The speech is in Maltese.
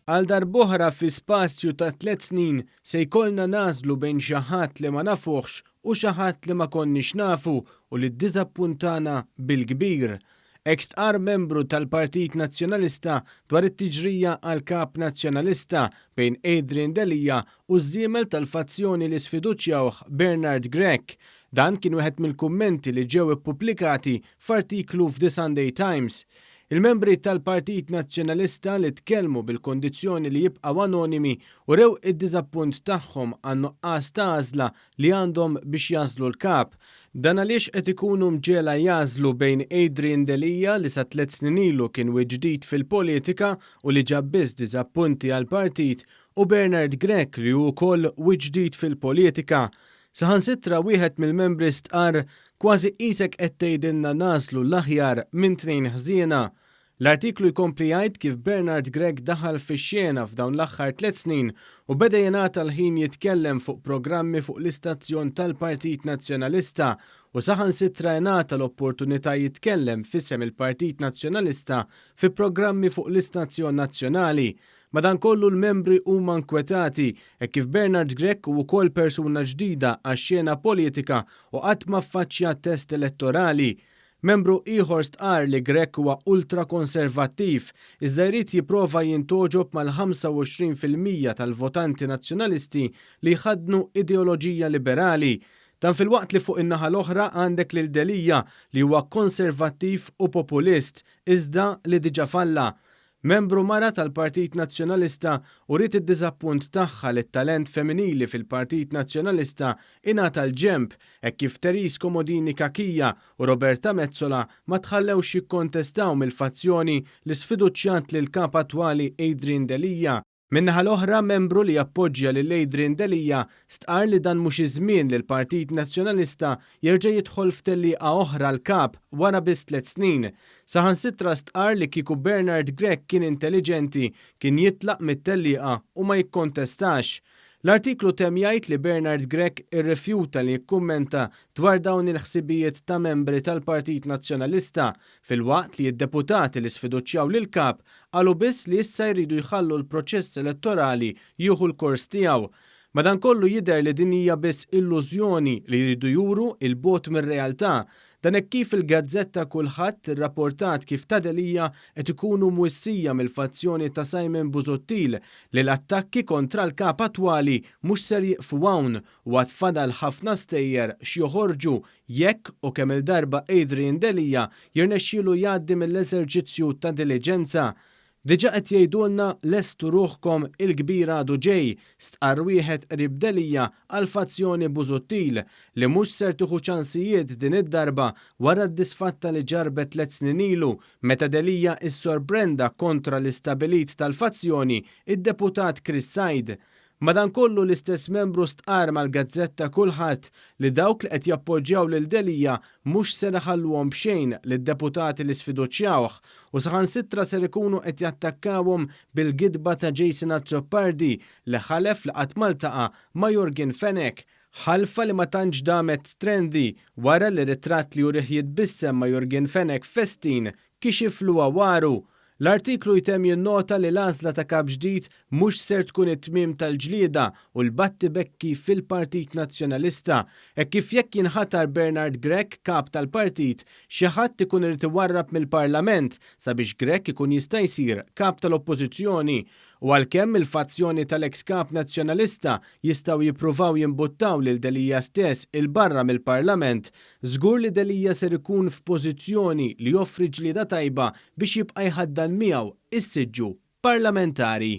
Għal darb'oħra fi spazju ta' 3 snin se jkollna nażlu bejn xi ħadd li ma nafuhx u xi ħadd li ma konniex nafu u li ddiżappuntana bil-kbir. Ex-tqar membru tal-Partit Nazzjonalista dwar it-tiġrija għal kap nazzjonalista bejn Adrian Delija u żiemel tal-fazzjoni li sfiduċjawh Bernard Grech. Dan kien wieħed mill-kummenti li ġew ippubblikati f'artiklu f'The Sunday Times. Il-membri tal-Partit Nazzjonalista li tkellmu bil-kondizzjoni li jibqgħu anonimi u rew id-diżappunt tagħhom għan-nuqqas ta' għażla li għandhom biex jażlu l-kap. Dan għaliex qed ikunu mġela jażlu bejn Adrian Delija li sa 3 snin ilu kien ġdid fil-politika u li ġab biss diżappunti għall-partit u Bernard Grech li hu wkoll ġdid fil-politika. Saħansitra wieħed mill-membri stqar kważi qisek qed tgħidilna nażlu l-aħjar minn tnejn ħżiena. L-artiklu jkompli jgħid kif Bernard Grech daħal fix-xena f'dawn l-aħħar 3 snin u beda jingħata l-ħin jitkellem fuq programmi fuq l-istazzjon tal-Partit Nazzjonalista u saħansitra jingħata l-opportunità jitkellem f'isem il-Partit Nazzjonalista fi programmi fuq l-istazzjon nazzjonali. Madankollu l-membri huma nkwetati kif Bernard Grech hu wkoll persuna ġdida għax-xena politika u qatt ma ffaċċja test elettorali. Membru ieħor stqar li Grech huwa ultrakonservattiv iżda jrid jipprova jintoġob mal-25% tal-votanti nazzjonalisti li jħaddnu ideoloġija liberali. Dan fil-waqt li fuq in-naħa l-oħra għandek lil Delija li huwa konservattiv u populist iżda li diġà falla. Membru mara tal-Partit Nazzjonalista u rrid id-diżappunt tagħha li t-talent femminili fil-Partit Nazzjonalista ingħata l-ġenb hekk kif Therese Comodini Kakija u Roberta Mezzola ma tħallewx jikkontestaw mill-fazzjoni li sfiduċjat lil kap attwali Adrian Delija. Min-naħa l-oħra membru li jappoġġja lil Adrian Delija stqar li dan mhux iż-żmien li l-Partit Nazzjonalista jerġa' jidħol f'tellieqa oħra l-kap wara biss 3 snin. Saħansitra stqar li kieku Bernard Grech kien intelligenti kien jitlaq mit-tellieqa u ma jikkontestax. L-artiklu temm jgħid li Bernard Grech irrifjuta li jikkummenta dwar dawn il-ħsibijiet ta' membri tal-Partit Nazzjonalista fil-waqt li d-deputati li sfiduċjaw lil kap qalu biss li issa jridu jħallu l-proċess elettorali jieħu l-kors tiegħu. Madankollu jidher li din hija biss illużjoni li jridu juru il-bogħod mir-realtà. Dan hekk kif il-Gazzetta Kulħadd irrapportat kif ta' Delija qed ikunu mwissija mill-fazzjoni ta' Simon Busuttil li l-attakki kontra l-kap attwali mhux ser jieqfu hawn u għad fadal ħafna stejjer x'joħorġu jekk u kemm il-darba Adrian Delija jirnexxielu jgħaddi mill-eżerċizzju ta' diligenza. Diġà qed jgħidulna lestu ruħkom il-kbir għadu ġej stqar wieħed qrib Delija għal fazzjoni Busuttil li mhux ser tieħu ċansijiet din id-darba wara d-disfatta li ġarbet 3 snin ilu meta Delija issorprenda kontra l-istabilit tal-fazzjoni id-deputat Chris Said. Madankollu l-istess membru stqar mal-Gazzetta Kulħadd li dawk li qed jappoġġjaw lil Delija mhux se iħalluhom b'xejn lid-deputati li sfiduċjawh u saħansitra ser ikunu qed jattakkawhom bil-gidba ta' Jason Azzopardi li ħalef li qatt maltaqa' ma' Yorgen Fenech. Ħalfa li ma tantx damet trendi wara li ritratt li jurih jitbissem ma' Yorgen Fenech festin kixifluha waru. L-artiklu jtemm jinnota li l-għażla ta' kap ġdid mhux ser tkun it-tmiem tal-ġlieda u l-batti bekki fil-Partit Nazzjonalista. Kif jekk jinħatar Bernard Grech kap tal-partit, xi ħadd ikun irid iwarrab mill-Parlament sabiex Grech ikun jista' jsir kap tal-Oppożizzjoni. U għalkemm il-fazzjoni tal-eks kap nazzjonalista jistgħu jippruvaw jimbuttaw lil Delija stess il-barra mill-Parlament, żgur li Delija ser ikun f'pożizzjoni li joffri ġlieda tajba biex jibqa' jħaddan miegħu is-siġġu parlamentari.